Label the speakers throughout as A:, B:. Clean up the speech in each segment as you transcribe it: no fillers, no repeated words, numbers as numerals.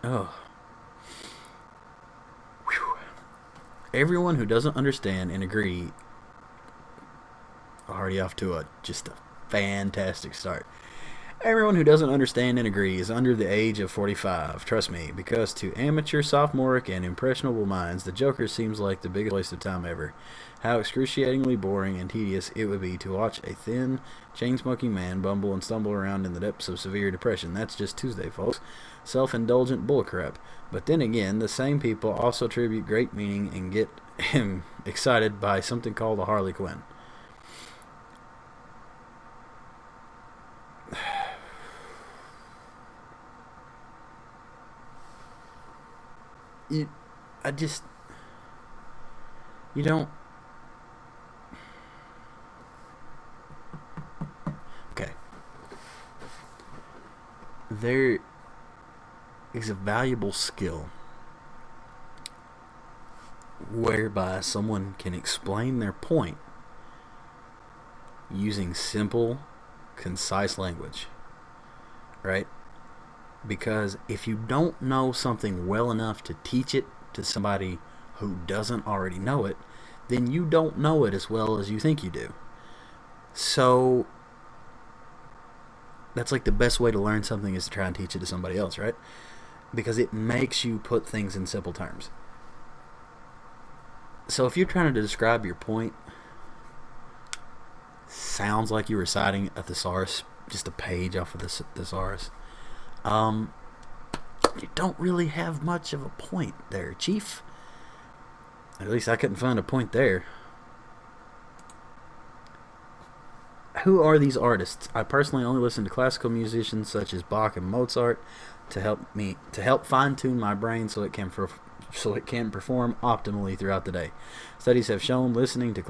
A: Oh, whew. Everyone who doesn't understand and agree already off to just a fantastic start. Everyone who doesn't understand and agree is under the age of 45. Trust me, because to amateur, sophomoric, and impressionable minds, the Joker seems like the biggest waste of time ever. How excruciatingly boring and tedious it would be to watch a thin, chain smoking man bumble and stumble around in the depths of severe depression. That's just Tuesday, folks. Self indulgent bullcrap. But then again, the same people also attribute great meaning and get him excited by something called a Harley Quinn. You, I just, you don't. Okay. There is a valuable skill whereby someone can explain their point using simple, concise language, right? Because if you don't know something well enough to teach it to somebody who doesn't already know it, then you don't know it as well as you think you do. So that's like the best way to learn something is to try and teach it to somebody else, right? Because it makes you put things in simple terms. So if you're trying to describe your point, sounds like you're reciting a thesaurus, just a page off of the thesaurus. Um, you don't really have much of a point there, Chief. At least I couldn't find a point there. Who are these artists? I personally only listen to classical musicians such as Bach and Mozart to help fine tune my brain so it can perform optimally throughout the day. Studies have shown listening to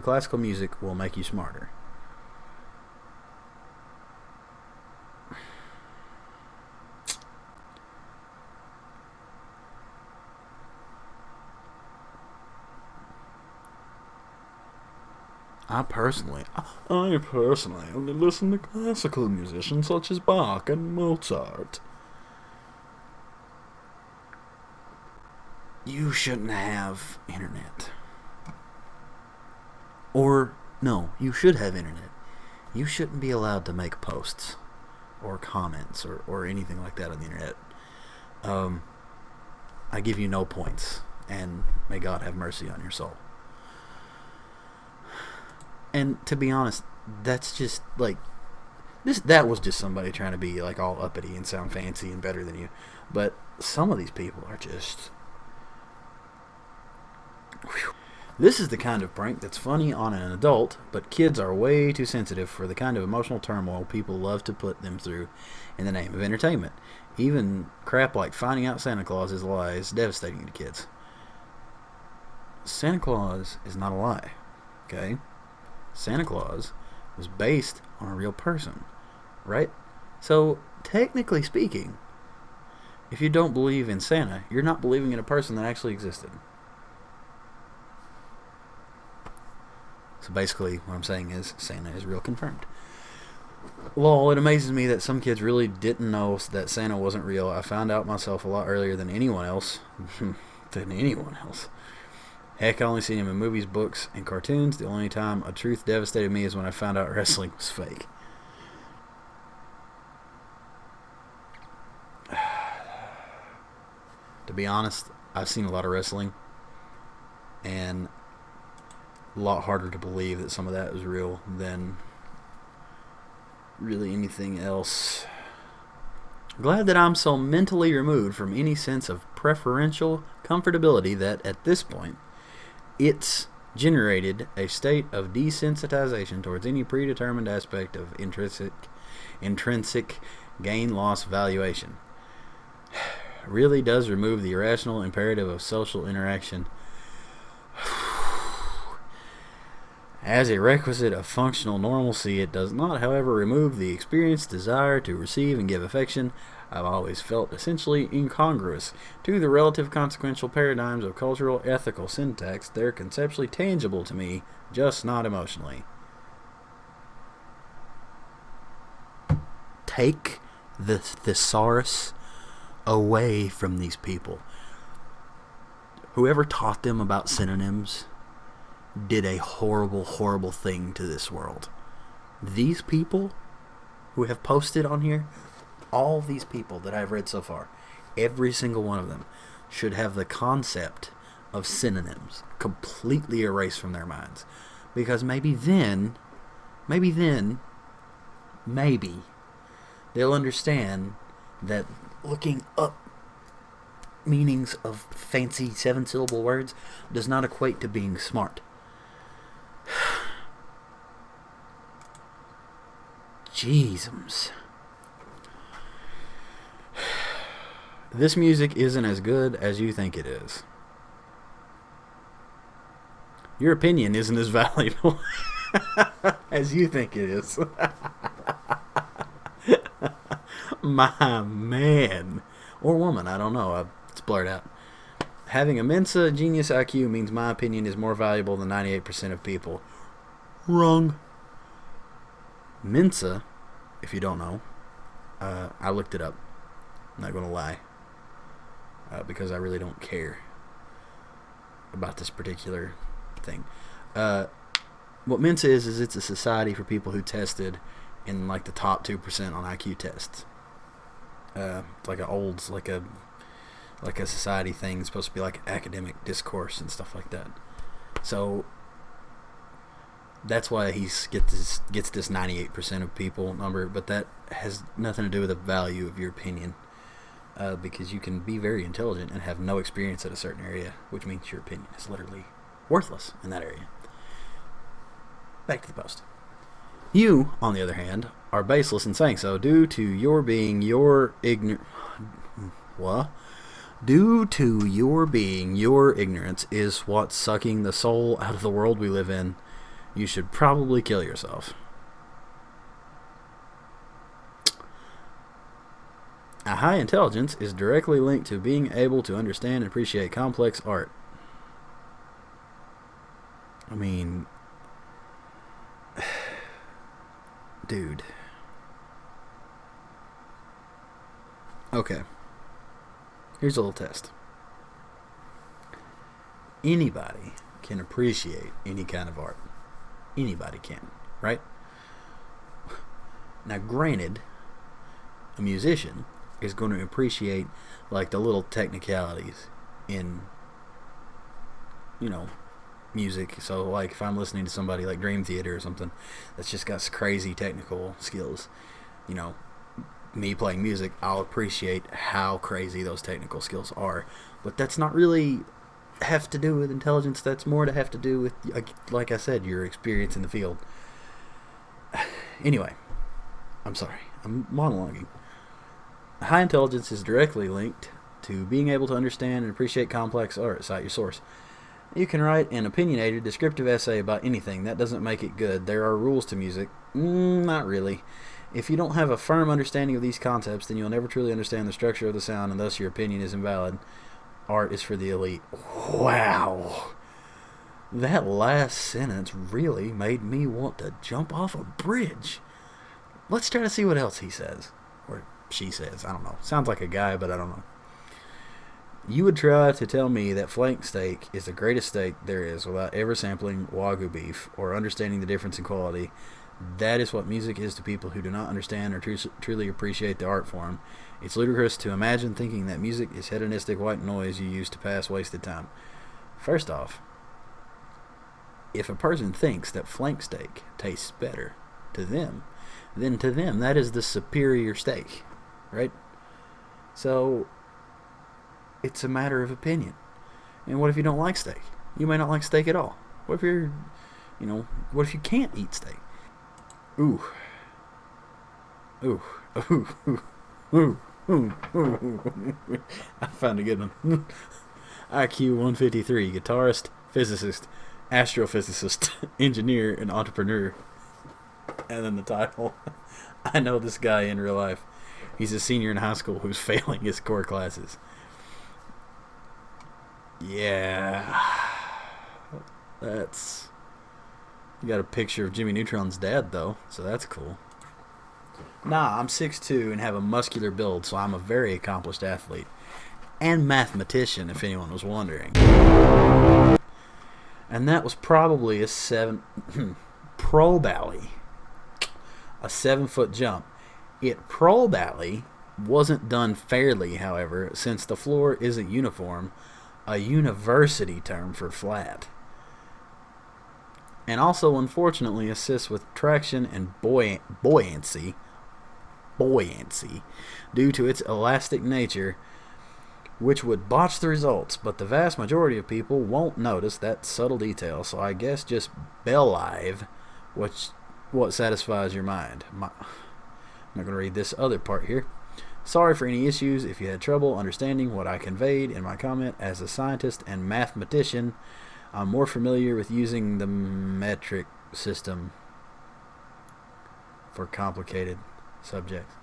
A: classical music will make you smarter. I personally only listen to classical musicians such as Bach and Mozart. You shouldn't have internet. Or, no, you should have internet. You shouldn't be allowed to make posts or comments or anything like that on the internet. Um, I give you no points, and may God have mercy on your soul. And to be honest, that's just like this. That was just somebody trying to be like all uppity and sound fancy and better than you. But some of these people are just. Whew. This is the kind of prank that's funny on an adult, but kids are way too sensitive for the kind of emotional turmoil people love to put them through in the name of entertainment. Even crap like finding out Santa Claus is a lie is devastating to kids. Santa Claus is not a lie, okay? Santa Claus was based on a real person, right? So, technically speaking, if you don't believe in Santa, you're not believing in a person that actually existed. So basically, what I'm saying is Santa is real confirmed. Lol, it amazes me that some kids really didn't know that Santa wasn't real. I found out myself a lot earlier than anyone else. than anyone else. Heck, I only seen him in movies, books, and cartoons. The only time a truth devastated me is when I found out wrestling was fake. To be honest, I've seen a lot of wrestling, and a lot harder to believe that some of that was real than really anything else. Glad that I'm so mentally removed from any sense of preferential comfortability that at this point it's generated a state of desensitization towards any predetermined aspect of intrinsic gain loss valuation. Really does remove the irrational imperative of social interaction as a requisite of functional normalcy. It does not, however, remove the experienced desire to receive and give affection. I've always felt essentially incongruous to the relative consequential paradigms of cultural ethical syntax. They're conceptually tangible to me, just not emotionally. Take the thesaurus away from these people. Whoever taught them about synonyms did a horrible, horrible thing to this world. These people who have posted on here, all these people that I've read so far, every single one of them should have the concept of synonyms completely erased from their minds. Because maybe they'll understand that looking up meanings of fancy 7-syllable words does not equate to being smart. Jeezums. This music isn't as good as you think it is. Your opinion isn't as valuable as you think it is. My man. Or woman, I don't know. It's blurred out. Having a Mensa genius IQ means my opinion is more valuable than 98% of people. Wrong. Mensa, if you don't know, I looked it up. I'm not going to lie. Because I really don't care about this particular thing. What Mensa is it's a society for people who tested in like the top 2% on IQ tests. It's like like a society thing. It's supposed to be like academic discourse and stuff like that. So that's why he gets this 98% of people number, but that has nothing to do with the value of your opinion. Because you can be very intelligent and have no experience at a certain area, which means your opinion is literally worthless in that area. Back to the post. You, on the other hand, are baseless in saying so due to your being your Due to your being your ignorance is what's sucking the soul out of the world we live in. You should probably kill yourself. A high intelligence is directly linked to being able to understand and appreciate complex art. I mean, dude. Okay. Here's a little test. Anybody can appreciate any kind of art. Anybody can, right? Now, granted, a musician is going to appreciate like the little technicalities in, music. So like if I'm listening to somebody like Dream Theater or something that's just got crazy technical skills, me playing music, I'll appreciate how crazy those technical skills are. But that's not really have to do with intelligence. That's more to have to do with, like I said, your experience in the field. Anyway, I'm sorry, I'm monologuing. High intelligence is directly linked to being able to understand and appreciate complex art. Cite your source. You can write an opinionated, descriptive essay about anything. That doesn't make it good. There are rules to music. Not really. If you don't have a firm understanding of these concepts, then you'll never truly understand the structure of the sound, and thus your opinion is invalid. Art is for the elite. Wow. That last sentence really made me want to jump off a bridge. Let's try to see what else he says. Or she says. I don't know. Sounds like a guy, but I don't know. You would try to tell me that flank steak is the greatest steak there is without ever sampling Wagyu beef or understanding the difference in quality. That is what music is to people who do not understand or truly appreciate the art form. It's ludicrous to imagine thinking that music is hedonistic white noise you use to pass wasted time. First off, if a person thinks that flank steak tastes better to them, then to them that is the superior steak, right? So it's a matter of opinion. And what if you don't like steak? You may not like steak at all. What if what if you can't eat steak? Ooh. I found a good one. IQ 153, guitarist, physicist, astrophysicist, engineer, and entrepreneur. And then the title. I know this guy in real life. He's a senior in high school who's failing his core classes. Yeah. You got a picture of Jimmy Neutron's dad, though, so that's cool. Nah, I'm 6'2" and have a muscular build, so I'm a very accomplished athlete. And mathematician, if anyone was wondering. And that was probably a probably a 7-foot jump. It probably wasn't done fairly, however, since the floor isn't uniform, a university term for flat. And also, unfortunately, assists with traction and buoyancy due to its elastic nature, which would botch the results, but the vast majority of people won't notice that subtle detail, so I guess just believe what satisfies your mind. I'm not going to read this other part here. Sorry for any issues if you had trouble understanding what I conveyed in my comment. As a scientist and mathematician, I'm more familiar with using the metric system for complicated subjects.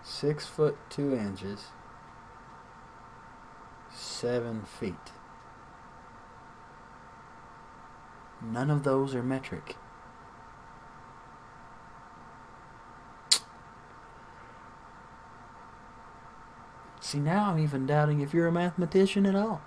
A: (6'2", 7 feet. None of those are metric. See, now I'm even doubting if you're a mathematician at all.